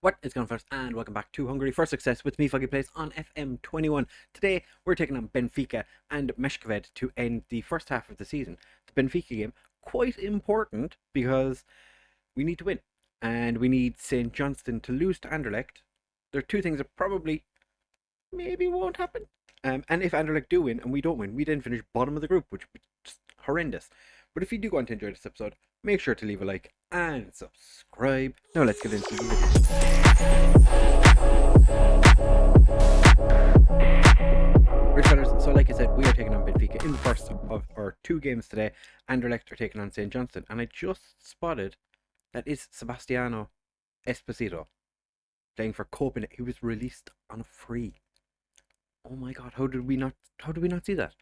What is going on, first? And welcome back to Hungary for Success with me, FoggyPlays, on FM21. Today, we're taking on Benfica and Meshkoved to end the first half of the season. The Benfica game, quite important because we need to win. And we need St. Johnston to lose to Anderlecht. There are two things that probably, maybe won't happen. And if Anderlecht do win and we don't win, we then finish bottom of the group, which would be just horrendous. But if you do want to enjoy this episode, make sure to leave a like and subscribe. Now let's get into the video. Rich fellas, so like I said, we are taking on Benfica in the first of our two games today. Anderlecht are taking on St. Johnston, and I just spotted that is Sebastiano Esposito playing for Copenhagen. He was released on a free. Oh my god, how did we not see that?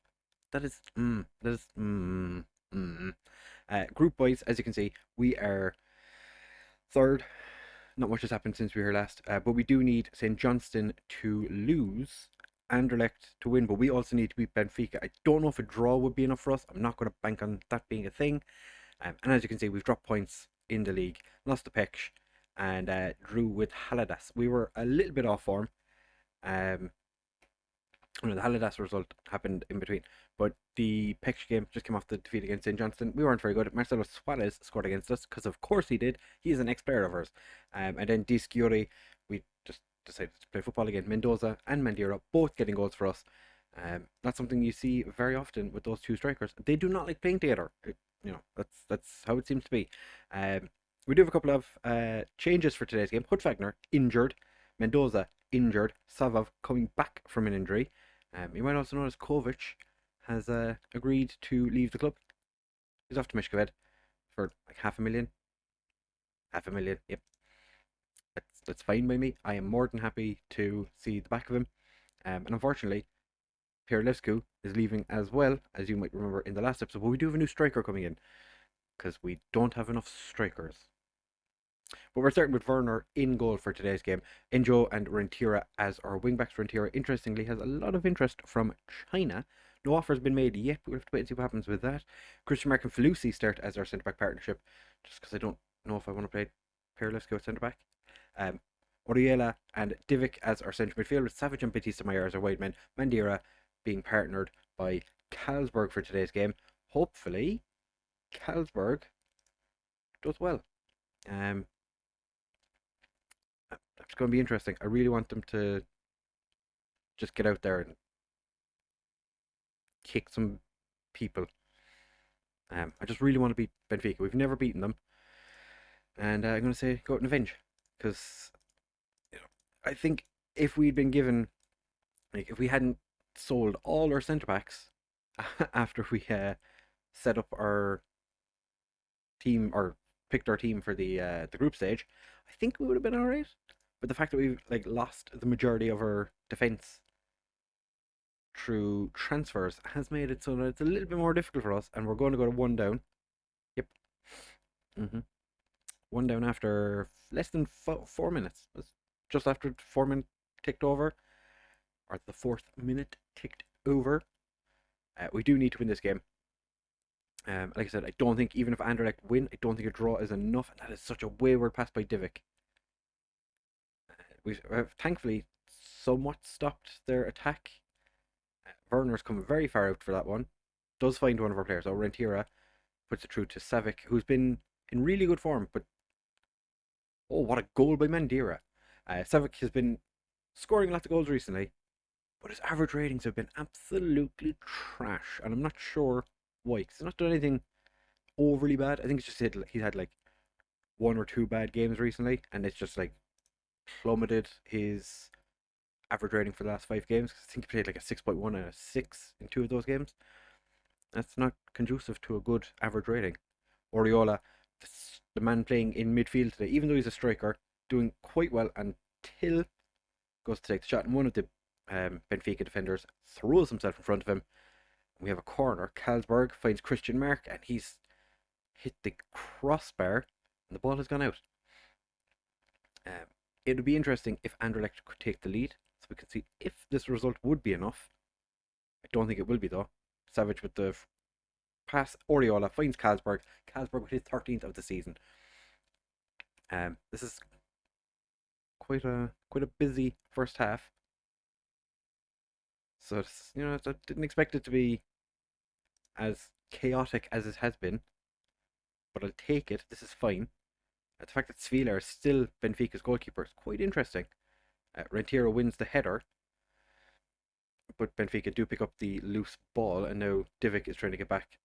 Group wise, as you can see, we are third. Not much has happened since we were here last, but we do need St. Johnston to lose, Anderlecht to win, but we also need to beat Benfica. I don't know if a draw would be enough for us. I'm not going to bank on that being a thing. And as you can see, we've dropped points in the league, lost to Pech, and drew with Haladas. We were a little bit off form. The Haladas result happened in between, but the Pech game just came off the defeat against St. Johnston. We weren't very good. Marcelo Suarez scored against us, because of course he did. He is an ex-player of ours. And then Di Sciuri, we just decided to play football again. Mendoza and Mandira both getting goals for us. Not something you see very often with those two strikers. They do not like playing together. That's how it seems to be. We do have a couple of changes for today's game. Hutfagner injured, Mendoza injured, Savov coming back from an injury. You might also notice Kovic has agreed to leave the club. He's off to Mishkoved for like $500,000. $500,000, yep. That's fine by me. I am more than happy to see the back of him. And unfortunately, Pierlescu is leaving as well, as you might remember in the last episode. But we do have a new striker coming in, because we don't have enough strikers. But we're starting with Werner in goal for today's game. Enjo and Rentira as our wingbacks. Rentira, interestingly, has a lot of interest from China. No offer's been made yet, but we'll have to wait and see what happens with that. Christian Mark and Felucci start as our centre-back partnership, just because I don't know if I want to play Pierlescu at centre-back. Oriela and Divic as our centre midfielders. Savage and Batista Meyer as our wide men. Mandira being partnered by Carlsberg for today's game. Hopefully, Carlsberg does well. It's going to be interesting. I really want them to just get out there and kick some people. I just really want to beat Benfica. We've never beaten them, and I'm going to say go out and avenge, because I think if we'd been given, like, if we hadn't sold all our centre backs after we set up our team or picked our team for the group stage, I think we would have been alright. But the fact that we've lost the majority of our defence through transfers has made it so that it's a little bit more difficult for us, and we're going to go to one down. Yep. One down after less than 4 minutes. It's just after 4 minutes ticked over, or the 4th minute ticked over. We do need to win this game. Like I said, I don't think, even if Anderlecht win, I don't think a draw is enough, and that is such a wayward pass by Divic. We have thankfully somewhat stopped their attack. Werner's come very far out for that one. Does find one of our players. So Rentira puts it through to Savic, who's been in really good form. But oh, what a goal by Mandira! Savic has been scoring lots of goals recently, but his average ratings have been absolutely trash, and I'm not sure why. Cause he's not done anything overly bad. I think it's just he's had like 1 or 2 bad games recently, and it's just plummeted his average rating for the last 5 games. I think he played like a 6.1 and a 6 in 2 of those games. That's not conducive to a good average rating. Oriola, the man playing in midfield today, even though he's a striker, doing quite well until goes to take the shot, and one of the Benfica defenders throws himself in front of him. We have a corner. Carlsberg finds Christian Mark, and he's hit the crossbar, and the ball has gone out. It would be interesting if Anderlecht could take the lead, so we can see if this result would be enough. I don't think it will be, though. Savage with the pass. Oriola finds Carlsberg. Carlsberg with his 13th of the season. This is quite a busy first half. So it's, I didn't expect it to be as chaotic as it has been, but I'll take it. This is fine. The fact that Svila is still Benfica's goalkeeper is quite interesting. Rentiro wins the header, but Benfica do pick up the loose ball, and now Divic is trying to get back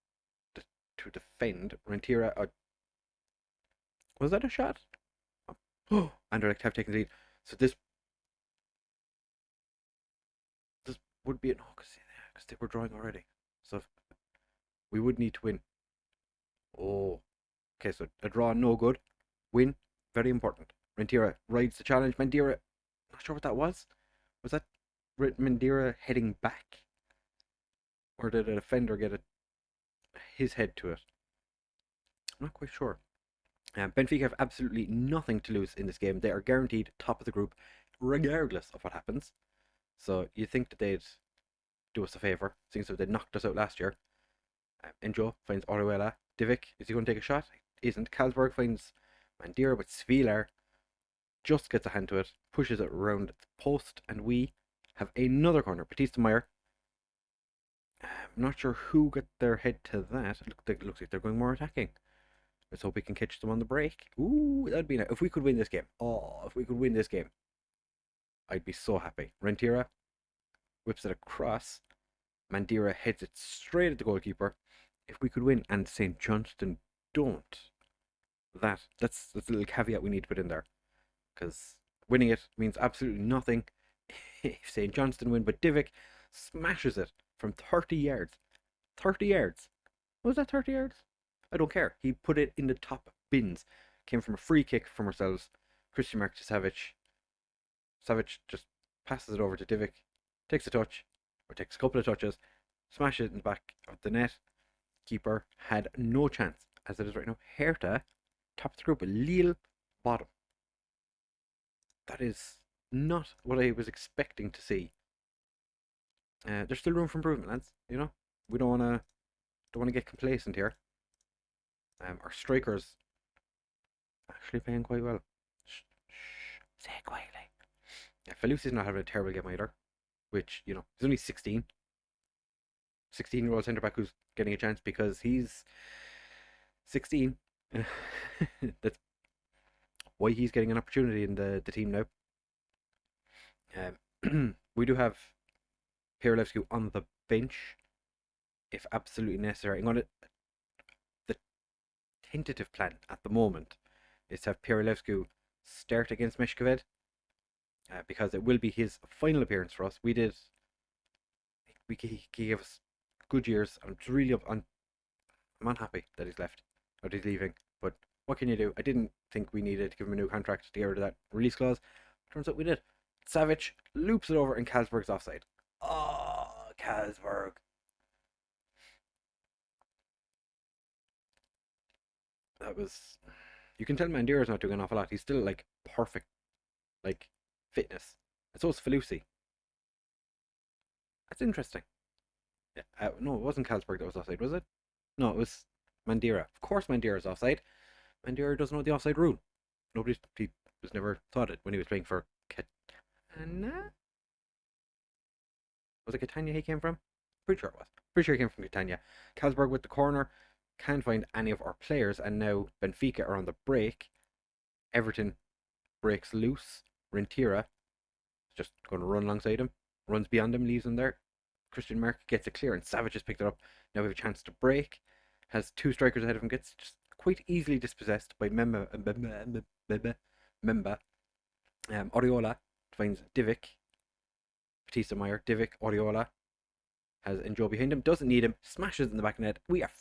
to defend. Rentira, was that a shot? Oh, Anderlecht have taken the lead. So this would be no, because they were drawing already. So we would need to win. Oh, okay. So a draw, no good. Win, very important. Rentira rides the challenge. Mandira, not sure what that was. Was that Mandira heading back, or did a defender get his head to it? I'm not quite sure. Benfica have absolutely nothing to lose in this game. They are guaranteed top of the group, regardless of what happens. So you think that they'd do us a favour, since they knocked us out last year. Enjo finds Orihuela. Divic, is he going to take a shot? Isn't. Carlsberg finds Mandira, but Svilar just gets a hand to it, pushes it around the post, and we have another corner. Batista Meyer. I'm not sure who got their head to that. It looks like they're going more attacking. Let's hope we can catch them on the break. Ooh, that'd be nice. If we could win this game. Oh, if we could win this game. I'd be so happy. Rentira whips it across. Mandira heads it straight at the goalkeeper. If we could win, and St. Johnston don't, that's a little caveat we need to put in there. Because winning it means absolutely nothing if St. Johnston win, but Divic smashes it from 30 yards. 30 yards. Was that 30 yards? I don't care. He put it in the top bins. Came from a free kick from ourselves. Christian Mark to Savic. Savic just passes it over to Divic. Takes a touch, or takes a couple of touches. Smashes it in the back of the net. Keeper had no chance, as it is right now. Hertha, top of the group, Lille, bottom. That is not what I was expecting to see. There's still room for improvement, lads. We don't want to get complacent here. Our strikers actually playing quite well. Say it quietly. Yeah, Feluci's not having a terrible game either, which, he's only 16. 16-year-old centre back who's getting a chance because he's 16. That's why he's getting an opportunity in the team now. We do have Pirelevsky on the bench if absolutely necessary. The tentative plan at the moment is to have Pirelevsky start against Meshkoved, because it will be his final appearance for us. He gave us good years. I'm unhappy that he's left, or he's leaving, but what can you do? I didn't think we needed to give him a new contract to get rid of that release clause. Turns out we did. Savic loops it over and Carlsberg's offside. Oh, Carlsberg. That was... You can tell Mandira's not doing an awful lot. He's still, perfect, fitness. And so is Felucci. That's interesting. Yeah, no, it wasn't Carlsberg that was offside, was it? No, it was Mandira. Of course Mandira's offside. Mandira doesn't know the offside rule. He was never taught it when he was playing for Catania? Was it Catania he came from? Pretty sure it was. Pretty sure he came from Catania. Carlsberg with the corner. Can't find any of our players, and now Benfica are on the break. Everton breaks loose. Rentira is just going to run alongside him. Runs beyond him, leaves him there. Christian Mark gets it clear, and Savage has picked it up. Now we have a chance to break. Has two strikers ahead of him. Gets just quite easily dispossessed by Memba. Oriola finds Divic. Batista Meyer. Divic. Oriola has Enjo behind him. Doesn't need him. Smashes in the back of the net. We are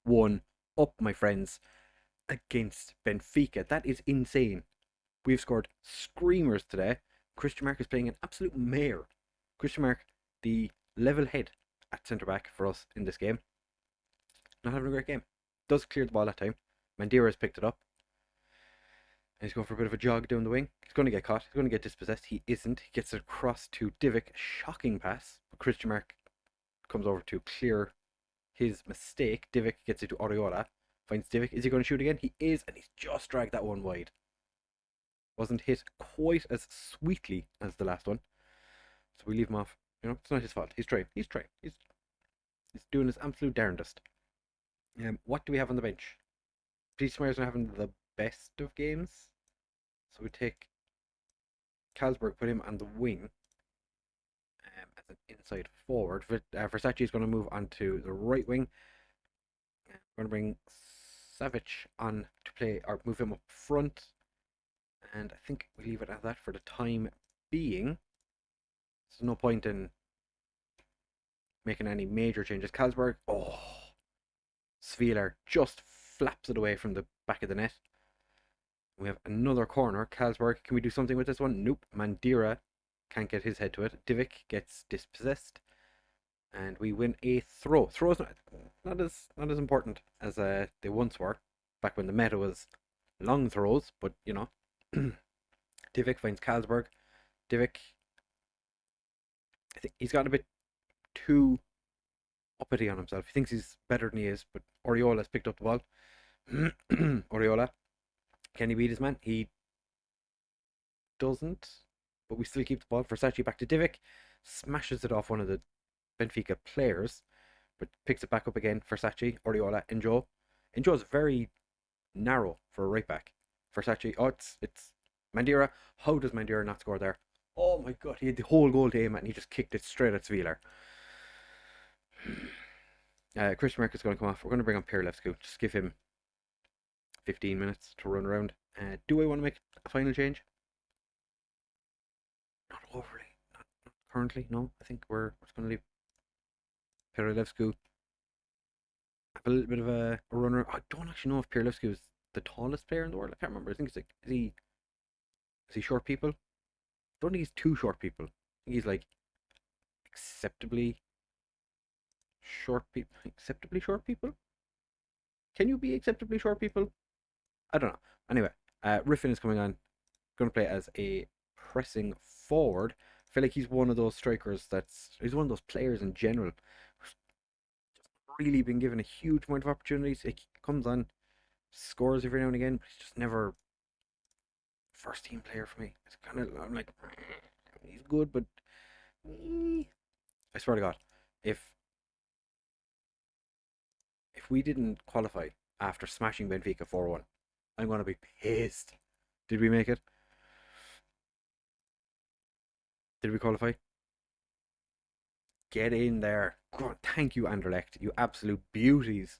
4-1 up, my friends, against Benfica. That is insane. We've scored screamers today. Christian Mark is playing an absolute mare. Christian Mark, the level head at centre back for us in this game. Not having a great game. Does clear the ball that time. Mandira has picked it up. And he's going for a bit of a jog down the wing. He's going to get caught. He's going to get dispossessed. He isn't. He gets it across to Divic. Shocking pass. But Christian Mark comes over to clear his mistake. Divic gets it to Oriola. Finds Divic. Is he going to shoot again? He is. And he's just dragged that one wide. Wasn't hit quite as sweetly as the last one, so we leave him off. It's not his fault. He's trying. He's trying. He's doing his absolute darndest. What do we have on the bench? Peter Meyer's not having the best of games, so we take Carlsberg, put him on the wing as an inside forward. Versace is going to move onto the right wing. We're going to bring Savic on to play, or move him up front. And I think we leave it at that for the time being. There's no point in making any major changes. Carlsberg, Svieler just flaps it away from the back of the net. We have another corner. Carlsberg, can we do something with this one? Nope. Mandira can't get his head to it. Divic gets dispossessed. And we win a throw. Throws not as important as they once were, back when the meta was long throws, but Divic finds Carlsberg. Divic, I think he's got a bit too uppity on himself. He thinks he's better than he is, but Oriola's picked up the ball. Oriola, can he beat his man? He doesn't, but we still keep the ball. Versace back to Divic, smashes it off one of the Benfica players, but picks it back up again. Versace, Oriola, Ensue. Enjoe's very narrow for a right back. Versace, it's Mandira. How does Mandira not score there? Oh my god, he had the whole goal to aim at and he just kicked it straight at Svieler. Christian Mark is going to come off. We're going to bring on Pierlevsku. Just give him 15 minutes to run around. Do I want to make a final change? Not overly. Not currently, no. I think we're just going to leave Pierlevsku have a little bit of a runner. I don't actually know if Pierlevsku is the tallest player in the world. I can't remember. I think it's like, is he short people? I don't think he's too short people. I think he's like acceptably short people. Acceptably short people? Can you be acceptably short people? I don't know. Anyway, Riffin is coming on. Going to play as a pressing forward. I feel like he's one of those strikers he's one of those players in general who's really been given a huge amount of opportunities. He comes on, scores every now and again, but he's just never first team player for me. It's kind of, I'm like, he's good, but I swear to God, if we didn't qualify after smashing Benfica 4-1, I'm gonna be pissed. Did we make it? Did we qualify? Get in there. God, thank you, Anderlecht. You absolute beauties.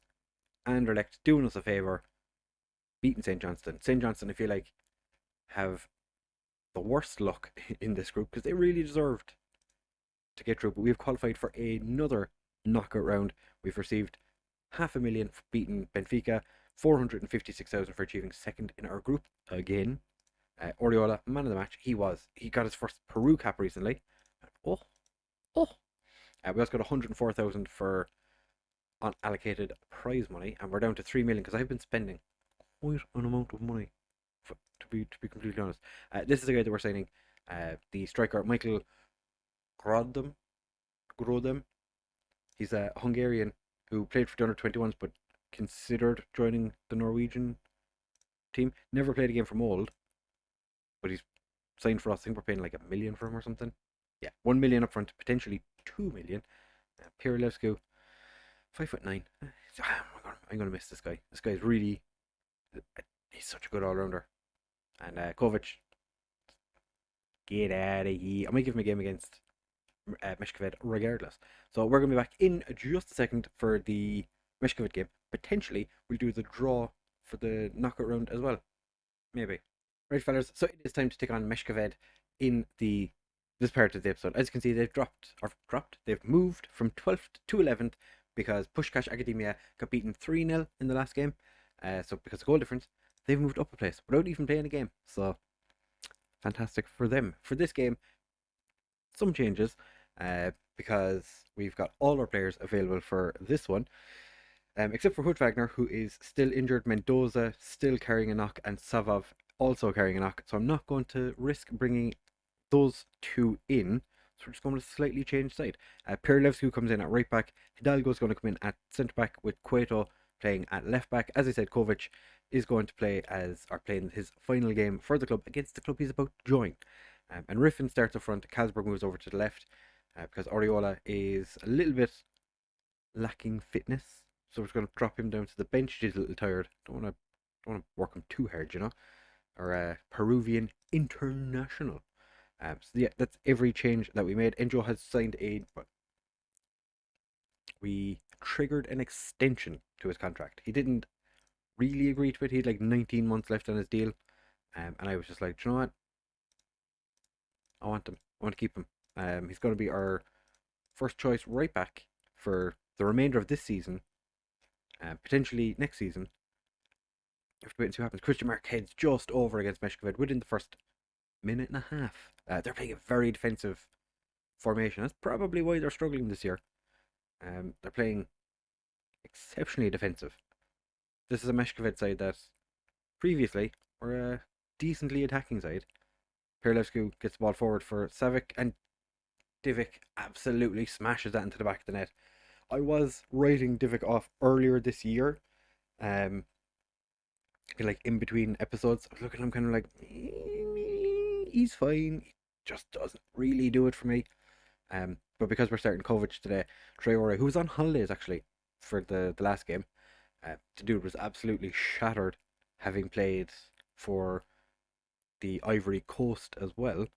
Anderlecht doing us a favour. Beating St. Johnstone. St. Johnstone, I feel like, have the worst luck in this group because they really deserved to get through. But we've qualified for another knockout round. We've received $500,000 for beating Benfica, 456,000 for achieving second in our group again. Oriola, man of the match. He got his first Peru cap recently. We also got 104,000 for unallocated prize money, and we're down to 3 million because I've been spending quite an amount of money. To be completely honest, this is the guy that we're signing. The striker Michael Grodem. He's a Hungarian who played for the under-21s but considered joining the Norwegian team. Never played a game for Mold, but he's signed for us. I think we're paying like $1 million for him or something. Yeah, 1 million up front, potentially 2 million. Pierlevsku, 5'9". Oh my God, I'm gonna miss this guy. This guy's really, he's such a good all-rounder. And Kovac, get out of here. I might give him a game against Meshkoved regardless. So we're going to be back in just a second for the Meshkoved game. Potentially, we'll do the draw for the knockout round as well. Maybe. Right, fellas, so it is time to take on Meshkoved in this part of the episode. As you can see, they've moved from 12th to 11th because Pushkash Academia got beaten 3-0 in the last game. So because of goal difference, they've moved up a place without even playing a game. So fantastic for them. For this game, some changes because we've got all our players available for this one, except for Hudwagner, who is still injured, Mendoza still carrying a knock, and Savov also carrying a knock. So I'm not going to risk bringing those two in. So we're just going to slightly change side. Pierlevsku comes in at right back. Hidalgo's going to come in at centre back with Cueto playing at left back. As I said, Kovac is going to playing his final game for the club against the club he's about to join. And Riffin starts up front. Kalsberg moves over to the left because Oriola is a little bit lacking fitness. So we're going to drop him down to the bench. He's a little tired. Don't want to work him too hard, you know. Or Peruvian international. So yeah, that's every change that we made. Enjo has signed we triggered an extension to his contract. He didn't really agree to it. He had like 19 months left on his deal. And I was just like, do you know what? I want him. I want to keep him. He's going to be our first choice right back for the remainder of this season. Potentially next season. We have to wait and see what happens. Christian Marquez just over against Meshkoved within the first minute and a half. They're playing a very defensive formation. That's probably why they're struggling this year. They're playing exceptionally defensive. This is a Meshkoved side that previously were a decently attacking side. Perlevsku gets the ball forward for Savic, and Divic absolutely smashes that into the back of the net. I was writing Divic off earlier this year, like in between episodes. I was looking at him kind of like, he's fine. He just doesn't really do it for me. But because we're starting Kovac today, Traore, who was on holidays actually for the last game, the dude was absolutely shattered, having played for the Ivory Coast as well.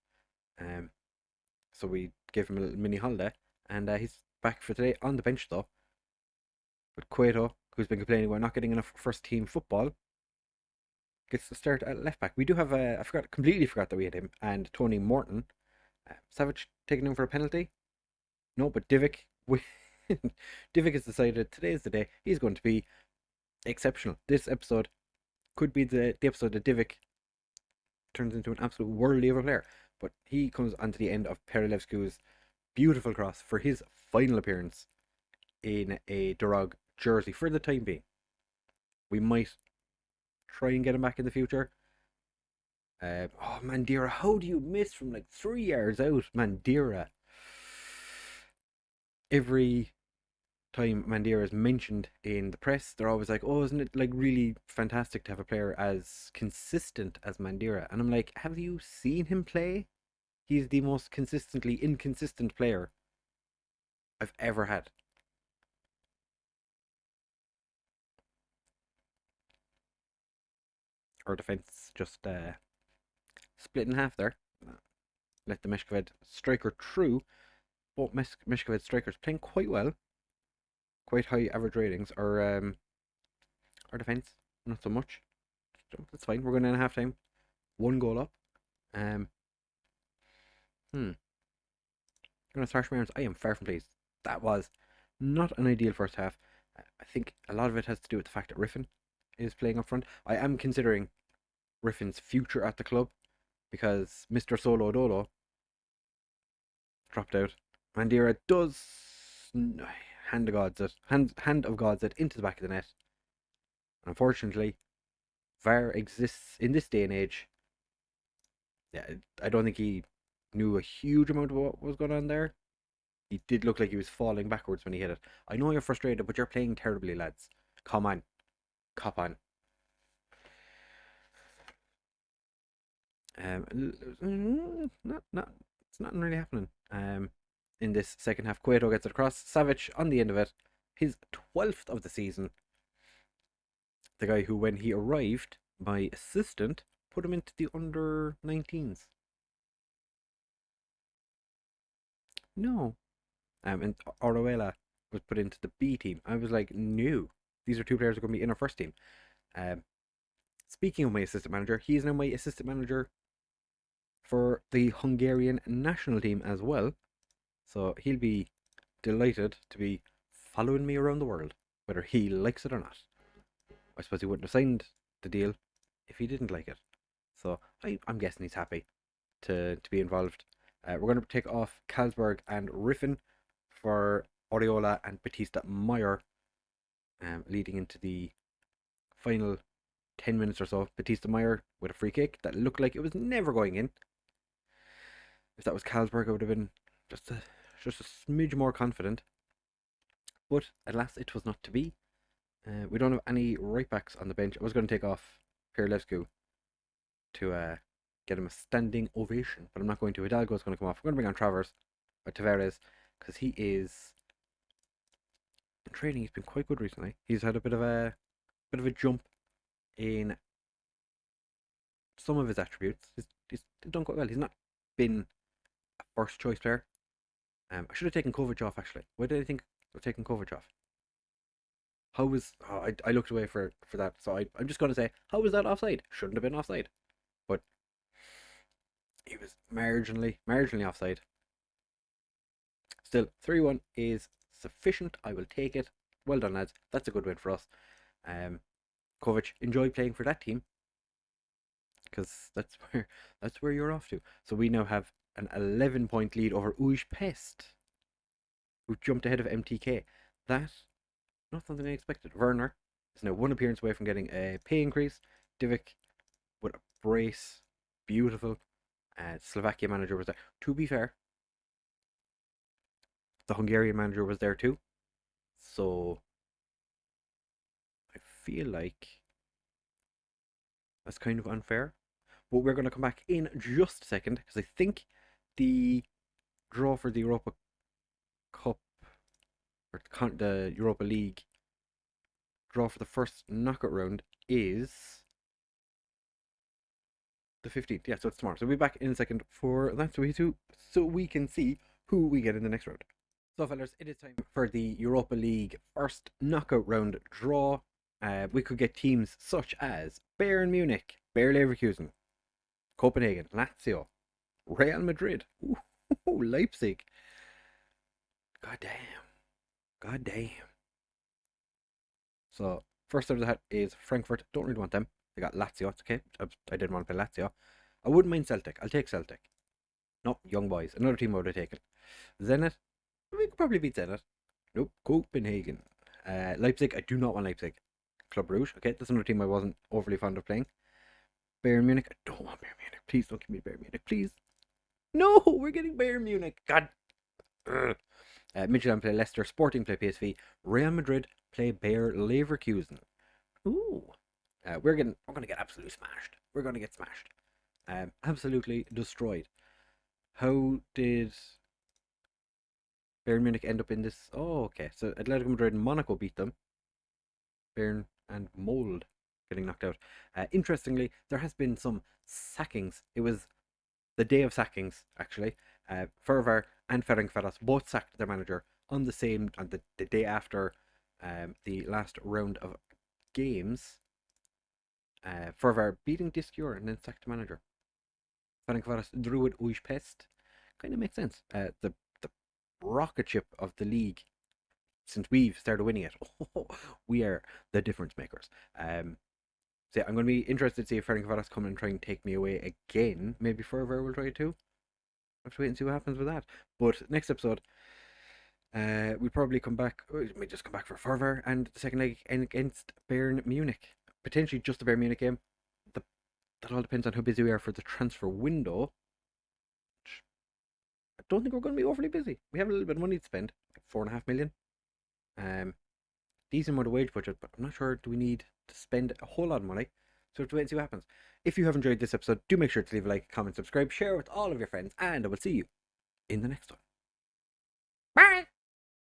So we gave him a little mini holiday, and he's back for today on the bench though. But Cueto, who's been complaining about not getting enough first team football, gets the start at left back. We do have completely forgot that we had him and Tony Morton. Savage taking him for a penalty. No, but Divic, Divic has decided today is the day he's going to be exceptional. This episode could be the episode that Divic turns into an absolute worldly of a player. But he comes onto the end of Perelevsku's beautiful cross for his final appearance in a Dorogi jersey for the time being. We might try and get him back in the future. Oh, Mandira, how do you miss from like 3 yards out? Mandira. Every time Mandira is mentioned in the press, they're always like, oh, isn't it like really fantastic to have a player as consistent as Mandira? And I'm like, have you seen him play? He's the most consistently inconsistent player I've ever had. Our defense just split in half there. Let the Meshkoved striker through. Both Meshkoved strikers playing quite well. Quite high average ratings. Our defense, not so much. That's fine. We're going in at half time. 1 goal up. Gonna thrash my arms. I am far from pleased. That was not an ideal first half. I think a lot of it has to do with the fact that Riffin is playing up front. I am considering Riffin's future at the club because Mr. Solo Dolo dropped out. Mandira does hand of God's it into the back of the net. Unfortunately, VAR exists in this day and age. Yeah, I don't think he knew a huge amount of what was going on there. He did look like he was falling backwards when he hit it. I know you're frustrated, but you're playing terribly, lads. Come on. Cop on. It's not really happening. In this second half, Cueto gets it across. Savic on the end of it. His 12th of the season. The guy who, when he arrived, my assistant put him into the under 19s. No. And Orwella was put into the B team. I was like, no. These are 2 players who are going to be in our first team. Speaking of my assistant manager, he is now my assistant manager for the Hungarian national team as well. So he'll be delighted to be following me around the world, whether he likes it or not. I suppose he wouldn't have signed the deal if he didn't like it. So I'm guessing he's happy to be involved. We're going to take off Kalsberg and Riffin for Oriola and Batista Meyer, leading into the final 10 minutes or so. Batista Meyer with a free kick that looked like it was never going in. If that was Kalsberg, I would have been just a smidge more confident. But alas, it was not to be. We don't have any right backs on the bench. I was going to take off Pirlescu to get him a standing ovation, but I'm not going to. Hidalgo's going to come off. We're going to bring on Tavares, because he is in training. He's been quite good recently. He's had a bit of a jump in some of his attributes. He's done quite well. He's not been a first choice player. I should have taken Kovac off actually. Why did I think of taking Kovac off? How was I looked away for that, so I'm just going to say, how was that offside? Shouldn't have been offside, but he was marginally offside. Still, 3-1 is sufficient. I will take it. Well done, lads. That's a good win for us. Kovac, enjoy playing for that team, because that's where you're off to. So we now have an 11-point lead over Pest, who jumped ahead of MTK. That, not something I expected. Werner is now one appearance away from getting a pay increase. Divic with a brace. Beautiful. Slovakia manager was there. To be fair, the Hungarian manager was there too. So I feel like that's kind of unfair. But we're going to come back in just a second, because I think the draw for the Europa Cup, or the Europa League draw for the first knockout round is the 15th. Yeah, so it's tomorrow. So we'll be back in a second for that, so we can see who we get in the next round. So fellas, it is time for the Europa League first knockout round draw. We could get teams such as Bayern Munich, Bayer Leverkusen, Copenhagen, Lazio, Real Madrid, Leipzig. God damn. So first out of the hat is Frankfurt. Don't really want them. They got Lazio. It's okay. I didn't want to play Lazio. I wouldn't mind Celtic. I'll take Celtic. No, Young Boys. Another team I would have taken. Zenit. We could probably beat Zenit. Nope. Copenhagen. Leipzig. I do not want Leipzig. Club Rouge. Okay, that's another team I wasn't overly fond of playing. Bayern Munich. I don't want Bayern Munich. Please don't give me Bayern Munich. Please. No, we're getting Bayern Munich. God. Midtjylland play Leicester. Sporting play PSV. Real Madrid play Bayer Leverkusen. Ooh. We're going to get absolutely smashed. We're going to get smashed. Absolutely destroyed. How did Bayern Munich end up in this? Oh, okay. So Atletico Madrid and Monaco beat them. Bayern and Mold getting knocked out. Interestingly, there has been some sackings. It was the day of sackings, actually. Ferver and Ferencváros both sacked their manager on the day after the last round of games. Ferver beating Discure and then sacked the manager. Ferencváros drew with Pest. Kind of makes sense. The rocket ship of the league, since we've started winning it, we are the difference makers. So I'm going to be interested to see if Ferencváros come and try and take me away again. Maybe Ferver will try to. I have to wait and see what happens with that. But next episode, we probably come back. We may just come back for Ferver and the second leg against Bayern Munich. Potentially just the Bayern Munich game. That all depends on how busy we are for the transfer window. I don't think we're going to be overly busy. We have a little bit of money to spend, like 4.5 million. Decent amount of wage budget, but I'm not sure do we need to spend a whole lot of money. So we have to wait and see what happens. If you have enjoyed this episode, do make sure to leave a like, comment, subscribe, share with all of your friends, and I will see you in the next one. Bye!